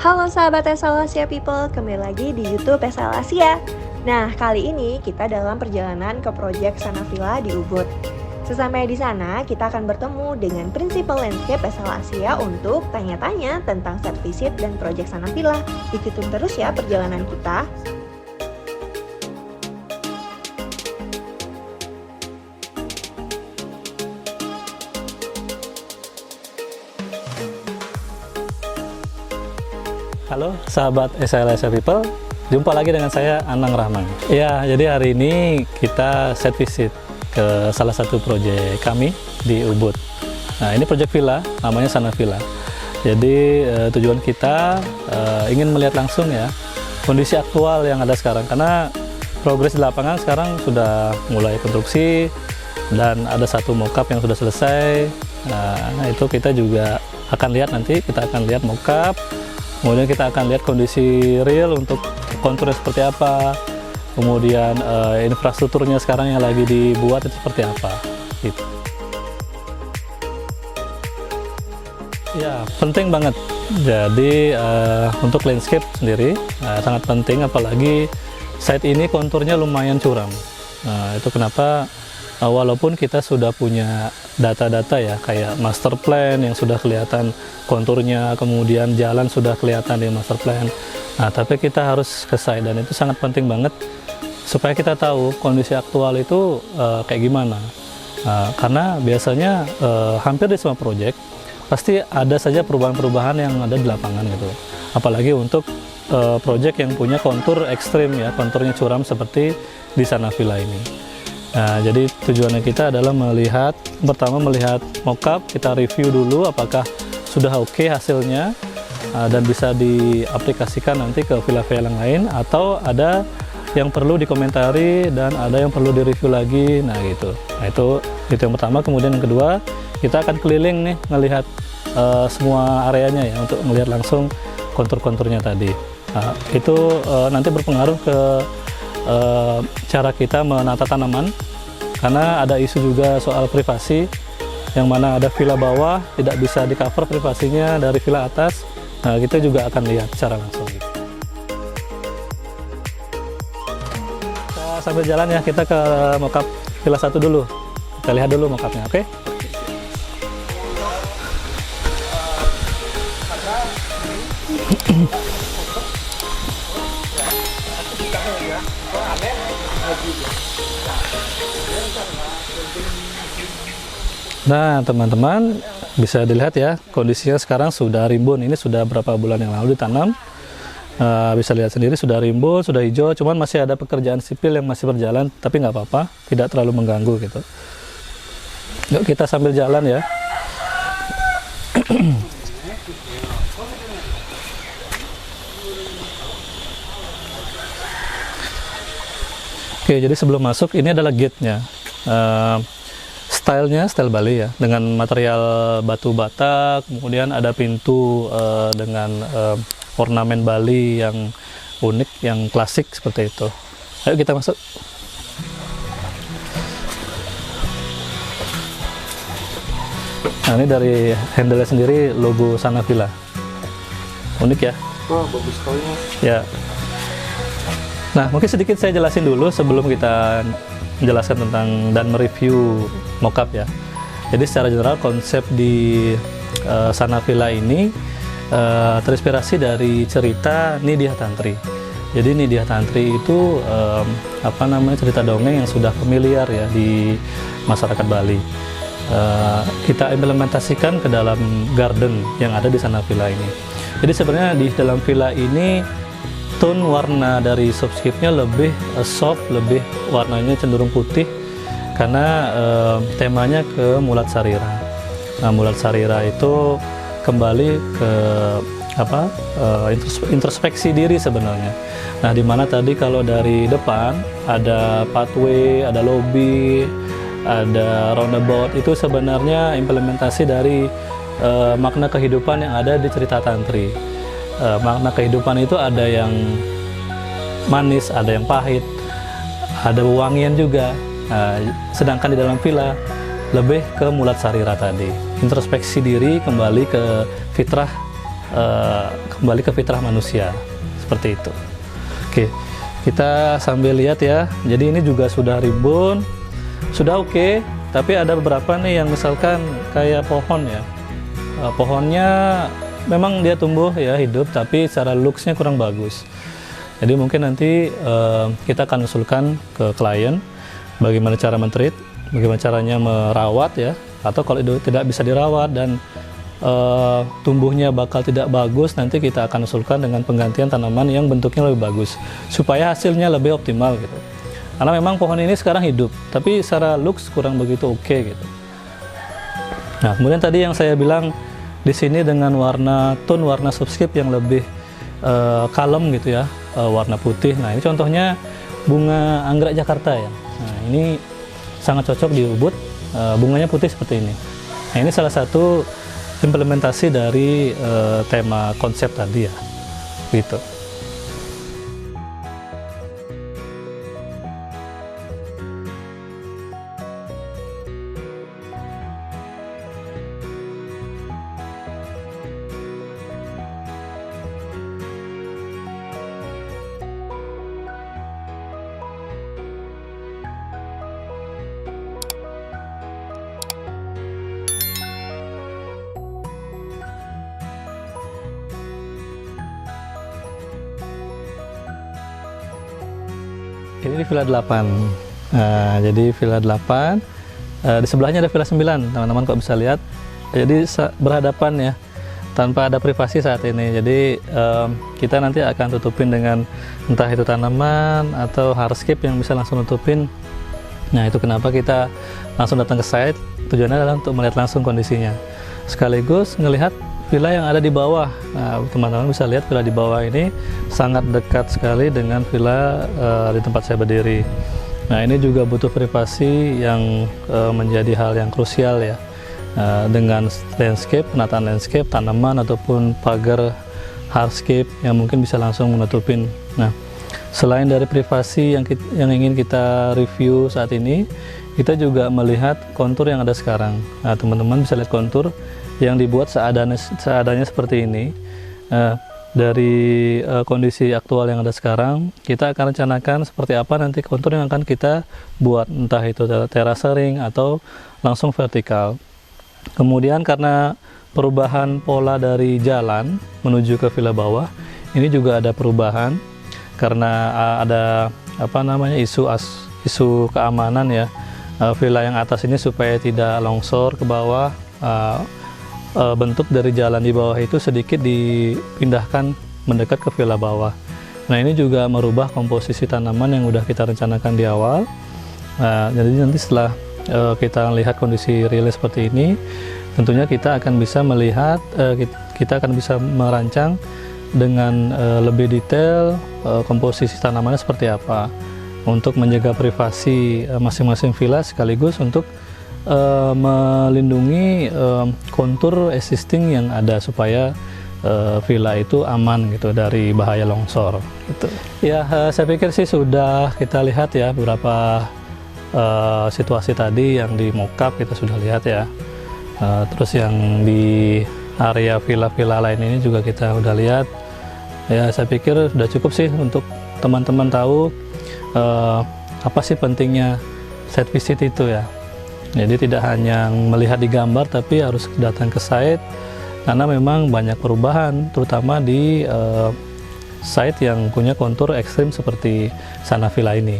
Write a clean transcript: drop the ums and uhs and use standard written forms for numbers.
Halo sahabat SL Asia People, kembali lagi di YouTube SL Asia. Nah, kali ini kita dalam perjalanan ke proyek Sanavilla di Ubud. Sesampai di sana, kita akan bertemu dengan Principal Landscape SL Asia untuk tanya-tanya tentang site visit dan proyek Sanavilla. Ikutin terus ya perjalanan kita. Halo sahabat SL Asia People, jumpa lagi dengan saya Anang Rahman. Ya, jadi hari ini kita site visit ke salah satu proyek kami di Ubud. Nah, ini proyek villa, namanya Sanavilla. Jadi tujuan kita ingin melihat langsung ya kondisi aktual yang ada sekarang, karena progres di lapangan sekarang sudah mulai konstruksi dan ada satu mockup yang sudah selesai. Nah, itu kita juga akan lihat nanti, kita akan lihat mockup. Kemudian kita akan lihat kondisi real untuk konturnya seperti apa, kemudian infrastrukturnya sekarang yang lagi dibuat itu seperti apa gitu. Ya, penting banget. Jadi untuk landscape sendiri sangat penting, apalagi site ini konturnya lumayan curam. Nah, itu kenapa walaupun kita sudah punya data-data ya, kayak master plan yang sudah kelihatan konturnya, kemudian jalan sudah kelihatan di master plan. Nah, tapi kita harus ke site, dan itu sangat penting banget supaya kita tahu kondisi aktual itu kayak gimana. Karena biasanya hampir di semua proyek pasti ada saja perubahan-perubahan yang ada di lapangan gitu. Apalagi untuk proyek yang punya kontur ekstrim ya, konturnya curam seperti di Sanavilla ini. Nah, jadi tujuannya kita adalah pertama melihat mockup, kita review dulu apakah sudah oke hasilnya dan bisa diaplikasikan nanti ke villa-villa yang lain, atau ada yang perlu dikomentari dan ada yang perlu direview lagi. Nah gitu. Nah, itu yang pertama. Kemudian yang kedua, kita akan keliling nih melihat semua areanya ya, untuk melihat langsung kontur-konturnya tadi. Nah, itu nanti berpengaruh ke cara kita menata tanaman, karena ada isu juga soal privasi, yang mana ada villa bawah tidak bisa di cover privasinya dari villa atas. Nah, kita juga akan lihat secara langsung gitu. Kita sambil jalan ya, kita ke mockup villa 1 dulu, kita lihat dulu mockupnya, oke? Nah, teman-teman bisa dilihat ya, kondisinya sekarang sudah rimbun. Ini sudah berapa bulan yang lalu ditanam. Bisa lihat sendiri sudah rimbun, sudah hijau. Cuman masih ada pekerjaan sipil yang masih berjalan, tapi nggak apa-apa, tidak terlalu mengganggu gitu. Yuk kita sambil jalan ya. Oke, jadi sebelum masuk ini adalah gate-nya. Stylenya style Bali ya, dengan material batu bata, kemudian ada pintu dengan ornamen Bali yang unik, yang klasik seperti itu. Ayo kita masuk. Nah, ini dari handle sendiri logo Sanavilla, unik ya. Wah, bagus sekali mas. Ya. Nah, mungkin sedikit saya jelasin dulu sebelum kita menjelaskan tentang dan mereview mockup ya. Jadi secara general konsep di Sanavilla ini terinspirasi dari cerita Nidya Tantri. Jadi Nidya Tantri itu cerita dongeng yang sudah familiar ya di masyarakat Bali. Kita implementasikan ke dalam garden yang ada di Sanavilla ini. Jadi sebenarnya di dalam villa ini tone warna dari subscape-nya lebih soft, lebih warnanya cenderung putih, karena temanya ke Mulat Sarira. Nah, Mulat Sarira itu kembali ke introspeksi diri sebenarnya. Nah, dimana tadi kalau dari depan ada pathway, ada lobby, ada roundabout, itu sebenarnya implementasi dari makna kehidupan yang ada di cerita Tantri. Makna kehidupan itu ada yang manis, ada yang pahit, ada wewangian juga. Sedangkan di dalam villa lebih ke Mulat Sarira tadi, introspeksi diri, kembali ke fitrah kembali ke fitrah manusia seperti itu. Oke, kita sambil lihat ya. Jadi ini juga sudah ribbon, sudah oke, tapi ada beberapa nih yang misalkan kayak pohon ya. Pohonnya memang dia tumbuh ya, hidup, tapi secara looks-nya kurang bagus. Jadi mungkin nanti kita akan usulkan ke klien bagaimana cara men-treat, bagaimana caranya merawat ya, atau kalau itu tidak bisa dirawat dan tumbuhnya bakal tidak bagus, nanti kita akan usulkan dengan penggantian tanaman yang bentuknya lebih bagus supaya hasilnya lebih optimal gitu. Karena memang pohon ini sekarang hidup, tapi secara looks kurang begitu oke gitu. Nah, kemudian tadi yang saya bilang di sini dengan tone warna subscape yang lebih kalem gitu ya, warna putih. Nah, ini contohnya bunga anggrek Jakarta ya. Nah, ini sangat cocok di Ubud, bunganya putih seperti ini. Nah, ini salah satu implementasi dari tema konsep tadi ya, gitu. Ini di Villa 8. Nah, jadi Villa 8, di sebelahnya ada Villa 9, teman-teman kok bisa lihat. Jadi berhadapan ya, tanpa ada privasi saat ini. Jadi kita nanti akan tutupin dengan entah itu tanaman atau hardscape yang bisa langsung tutupin. Nah, itu kenapa kita langsung datang ke site, tujuannya adalah untuk melihat langsung kondisinya. Sekaligus ngelihat villa yang ada di bawah. Nah, teman-teman bisa lihat villa di bawah ini sangat dekat sekali dengan villa di tempat saya berdiri. Nah, ini juga butuh privasi yang menjadi hal yang krusial ya. Dengan landscape, penataan landscape, tanaman ataupun pagar hardscape yang mungkin bisa langsung menutupin. Nah, selain dari privasi yang ingin kita review saat ini, kita juga melihat kontur yang ada sekarang. Nah, teman-teman bisa lihat kontur yang dibuat seadanya seperti ini. Dari kondisi aktual yang ada sekarang, kita akan rencanakan seperti apa nanti kontur yang akan kita buat, entah itu terasering atau langsung vertikal. Kemudian karena perubahan pola dari jalan menuju ke villa bawah, ini juga ada perubahan karena ada isu keamanan ya. Villa yang atas ini supaya tidak longsor ke bawah, bentuk dari jalan di bawah itu sedikit dipindahkan mendekat ke villa bawah. Nah, ini juga merubah komposisi tanaman yang udah kita rencanakan di awal. Jadi nanti setelah kita lihat kondisi realnya seperti ini, tentunya kita akan bisa melihat, kita akan bisa merancang dengan lebih detail komposisi tanamannya seperti apa untuk menjaga privasi masing-masing villa, sekaligus untuk melindungi kontur existing yang ada supaya villa itu aman gitu dari bahaya longsor gitu. Ya, saya pikir sih sudah kita lihat ya beberapa situasi tadi yang di mockup kita sudah lihat ya. Terus yang di area villa-villa lain ini juga kita udah lihat. Ya, saya pikir sudah cukup sih untuk teman-teman tahu apa sih pentingnya site visit itu ya. Jadi tidak hanya melihat di gambar, tapi harus datang ke site karena memang banyak perubahan, terutama di site yang punya kontur ekstrim seperti Sana Villa ini.